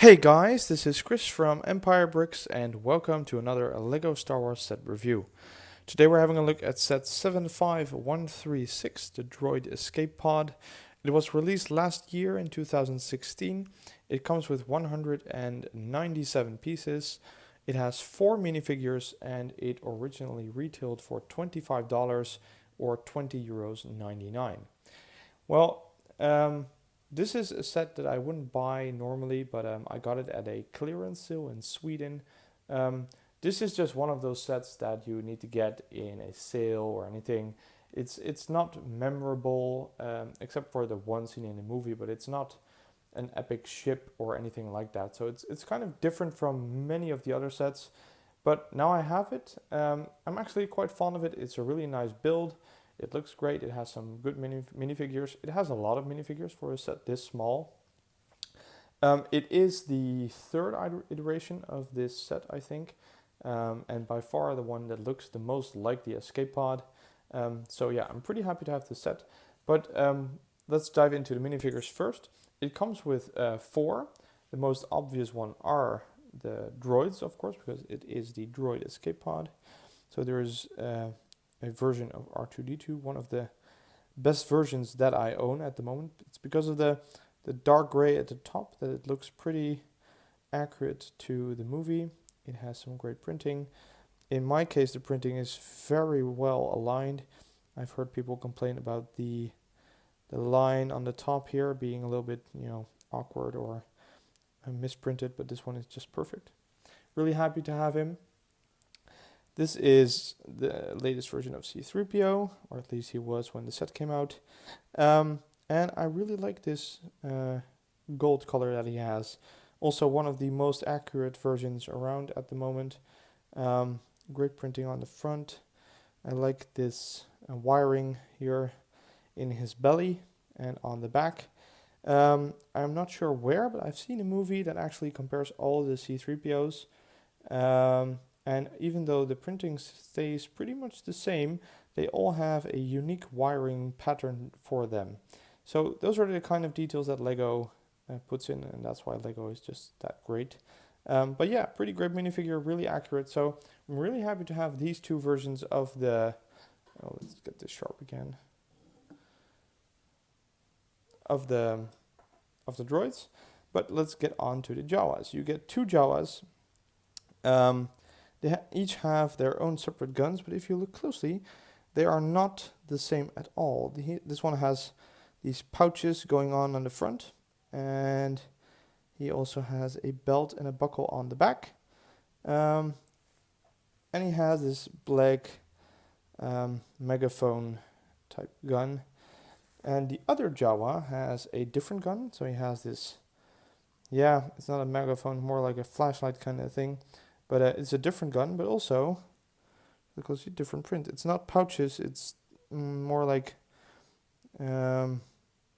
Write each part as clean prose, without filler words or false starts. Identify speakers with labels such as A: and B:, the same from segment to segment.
A: Hey guys, this is Chris from Empire Bricks and welcome to another LEGO Star Wars set review. Today we're having a look at set 75136, the Droid Escape Pod. It was released last year in 2016. It comes with 197 pieces. It has 4 minifigures and it originally retailed for $25 or €20.99. Well, this is a set that I wouldn't buy normally, but I got it at a clearance sale in Sweden. Um, this is just one of those sets that you need to get in a sale or anything. It's not memorable, except for the one scene in the movie, but it's not an epic ship or anything like that. So it's kind of different from many of the other sets. But now I have it. I'm actually quite fond of it. It's a really nice build. It looks great. It has some good minifigures. It has a lot of minifigures for a set this small. It is the third iteration of this set, I think, and by far the one that looks the most like the escape pod. So yeah, I'm pretty happy to have this set. But let's dive into the minifigures first. It comes with 4. The most obvious one are the droids, of course, because it is the droid escape pod. So there is a version of R2-D2, one of the best versions that I own at the moment. It's because of the dark gray at the top that it looks pretty accurate to the movie. It has some great printing. In my case, the printing is very well aligned. I've heard people complain about the line on the top here being a little bit, awkward or misprinted, but this one is just perfect. Really happy to have him. This is the latest version of C-3PO, or at least he was when the set came out. And I really like this gold color that he has. Also one of the most accurate versions around at the moment. Great printing on the front. I like this wiring here in his belly and on the back. I'm not sure where, but I've seen a movie that actually compares all the C-3POs. And even though the printing stays pretty much the same, they all have a unique wiring pattern for them. So those are the kind of details that LEGO puts in, and that's why LEGO is just that great. But yeah, pretty great minifigure, really accurate. So I'm really happy to have these two versions of the... Oh, let's get this sharp again. Of the droids. But let's get on to the Jawas. You get 2 Jawas. They each have their own separate guns, but if you look closely, they are not the same at all. This one has these pouches going on the front, and he also has a belt and a buckle on the back. And he has this black megaphone type gun. And the other Jawa has a different gun, so he has this, it's not a megaphone, more like a flashlight kind of thing. But it's a different gun, but also, because it's a different print. It's not pouches, it's more like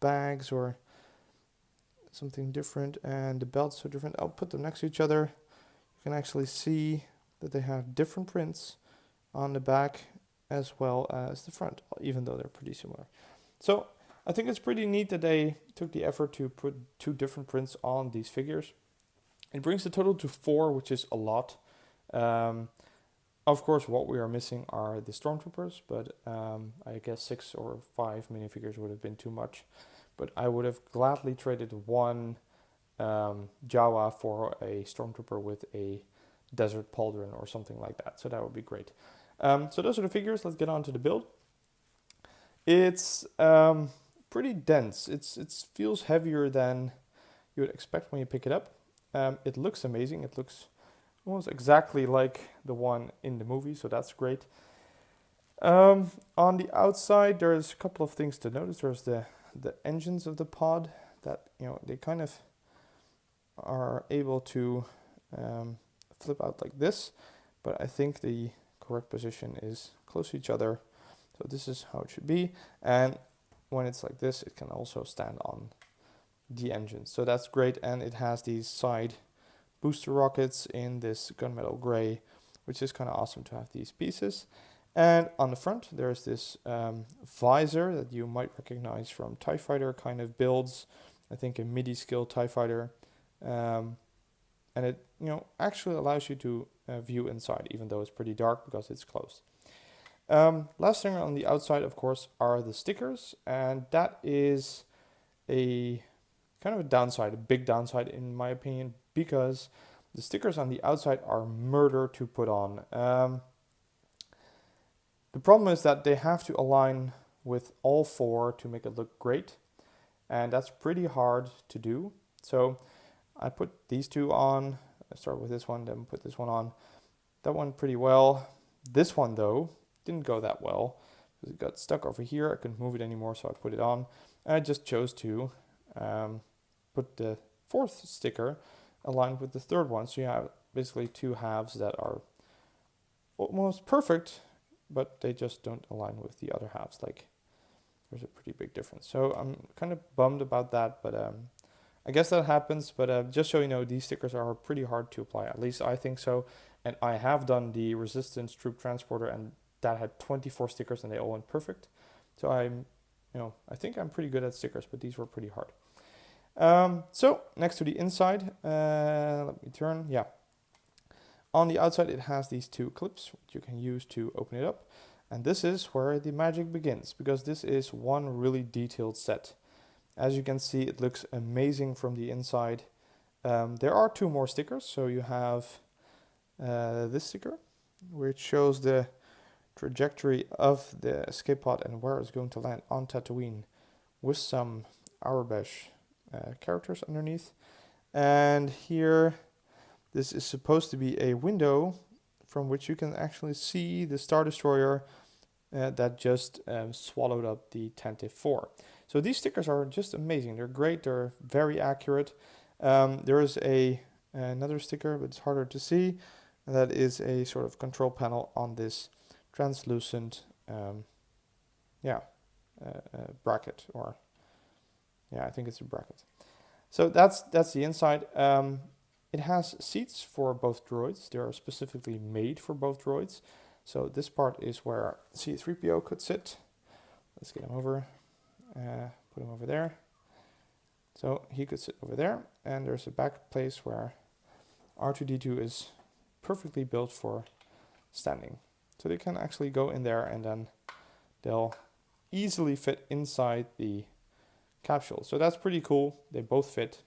A: bags or something different. And the belts are different. I'll put them next to each other. You can actually see that they have different prints on the back as well as the front, even though they're pretty similar. So I think it's pretty neat that they took the effort to put 2 different prints on these figures. It brings the total to 4, which is a lot. Of course, what we are missing are the stormtroopers, but I guess 6 or 5 minifigures would have been too much. But I would have gladly traded one Jawa for a stormtrooper with a desert pauldron or something like that. So that would be great. So those are the figures. Let's get on to the build. It's pretty dense. It feels heavier than you would expect when you pick it up. It looks amazing. It looks almost exactly like the one in the movie, so that's great. On the outside, there's a couple of things to notice. There's the engines of the pod that, they kind of are able to flip out like this, but I think the correct position is close to each other. So this is how it should be. And when it's like this, it can also stand on the engine. So that's great. And it has these side booster rockets in this gunmetal gray, which is kind of awesome to have these pieces. And on the front, there's this visor that you might recognize from TIE Fighter kind of builds. I think a MIDI skill TIE Fighter. and it actually allows you to view inside, even though it's pretty dark because it's closed. Last thing on the outside, of course, are the stickers, and that is a kind of a downside, a big downside in my opinion, because the stickers on the outside are murder to put on. The problem is that they have to align with all four to make it look great, and that's pretty hard to do. So I put these two on. I start with this one, then put this one on. That one pretty well. This one though didn't go that well because it got stuck over here. I couldn't move it anymore, so I put it on. And I just chose to put the fourth sticker aligned with the third one, so you have basically two halves that are almost perfect, but they just don't align with the other halves. Like, there's a pretty big difference. So I'm kind of bummed about that, but I guess that happens. But just so you know, these stickers are pretty hard to apply. At least I think so. And I have done the Resistance Troop Transporter, and that had 24 stickers, and they all went perfect. So I think I'm pretty good at stickers, but these were pretty hard. So next to the inside, let me turn. Yeah. On the outside, it has these two clips which you can use to open it up. And this is where the magic begins, because this is one really detailed set. As you can see, it looks amazing from the inside. There are two more stickers. So you have this sticker, which shows the trajectory of the escape pod and where it's going to land on Tatooine, with some Aurebesh characters underneath. And here, this is supposed to be a window from which you can actually see the Star Destroyer that just swallowed up the Tantive 4. So these stickers are just amazing. They're great. They're very accurate. There is another sticker, but it's harder to see. And that is a sort of control panel on this translucent bracket, or I think it's a bracket. So that's the inside. It has seats for both droids. They are specifically made for both droids. So this part is where C-3PO could sit. Let's get him over. Put him over there. So he could sit over there. And there's a back place where R2-D2 is perfectly built for standing. So they can actually go in there, and then they'll easily fit inside the capsule. So that's pretty cool. They both fit.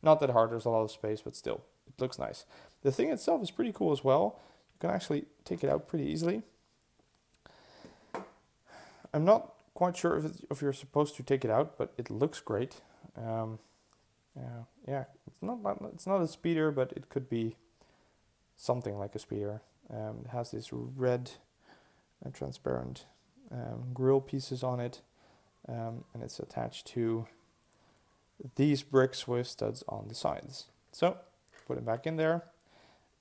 A: Not that hard, there's a lot of space, but still, it looks nice. The thing itself is pretty cool as well. You can actually take it out pretty easily. I'm not quite sure if you're supposed to take it out, but it looks great. It's not a speeder, but it could be something like a speeder. It has this red transparent grill pieces on it, and it's attached to these bricks with studs on the sides. So put it back in there.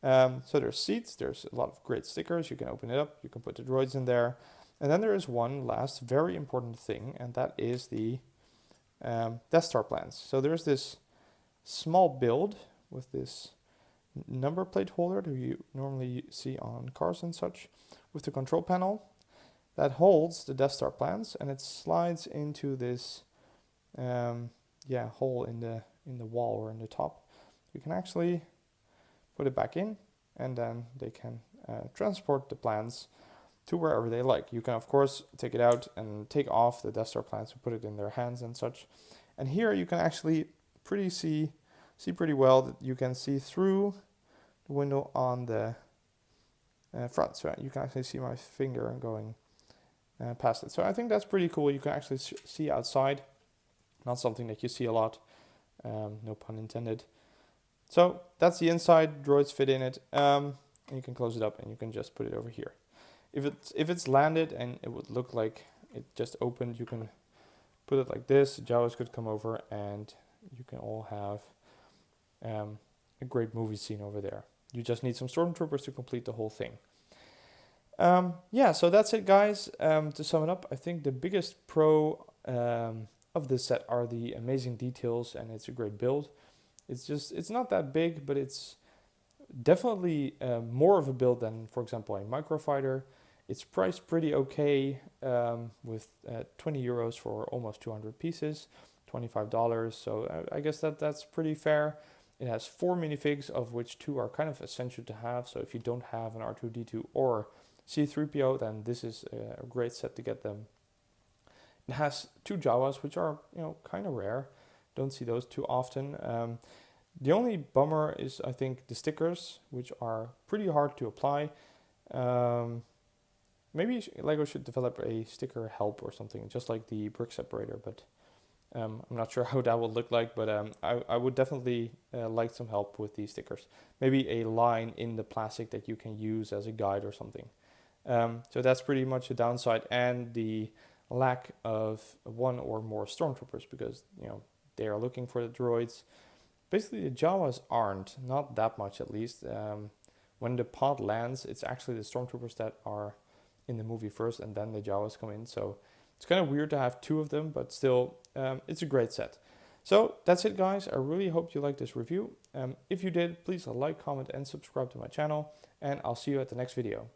A: So there's seats, there's a lot of great stickers. You can open it up, you can put the droids in there. And then there is one last very important thing, and that is the Death Star plans. So there's this small build with this number plate holder that you normally see on cars and such, with the control panel that holds the Death Star plans, and it slides into this hole in the wall or in the top. You can actually put it back in, and then they can transport the plans to wherever they like. You can of course take it out and take off the Death Star plans and put it in their hands and such. And here you can actually see pretty well that you can see through the window on the front. So you can actually see my finger going past it. So I think that's pretty cool. You can actually see outside. Not something that you see a lot, no pun intended. So that's the inside. Droids fit in it, and you can close it up, and you can just put it over here. If it's landed and it would look like it just opened, you can put it like this. Jawas could come over, and you can all have a great movie scene over there. You just need some stormtroopers to complete the whole thing. So that's it, guys. To sum it up, I think the biggest pro of this set are the amazing details, and it's a great build. It's not that big, but it's definitely more of a build than, for example, a microfighter. It's priced pretty okay, with 20 euros for almost 200 pieces, $25. So I guess that's pretty fair. It has 4 minifigs, of which 2 are kind of essential to have. So if you don't have an R2-D2 or C-3PO, then this is a great set to get them. It has 2 Jawas, which are, kind of rare. Don't see those too often. The only bummer is, I think, the stickers, which are pretty hard to apply. Maybe LEGO should develop a sticker help or something, just like the brick separator, but I'm not sure how that would look like, but I would definitely like some help with these stickers. Maybe a line in the plastic that you can use as a guide or something. So that's pretty much the downside, and the lack of 1 or more stormtroopers, because they are looking for the droids. Basically, the Jawas aren't, not that much at least. When the pod lands, it's actually the stormtroopers that are in the movie first, and then the Jawas come in. So it's kind of weird to have 2 of them, but still, it's a great set. So that's it, guys. I really hope you liked this review. If you did, please like, comment, and subscribe to my channel, and I'll see you at the next video.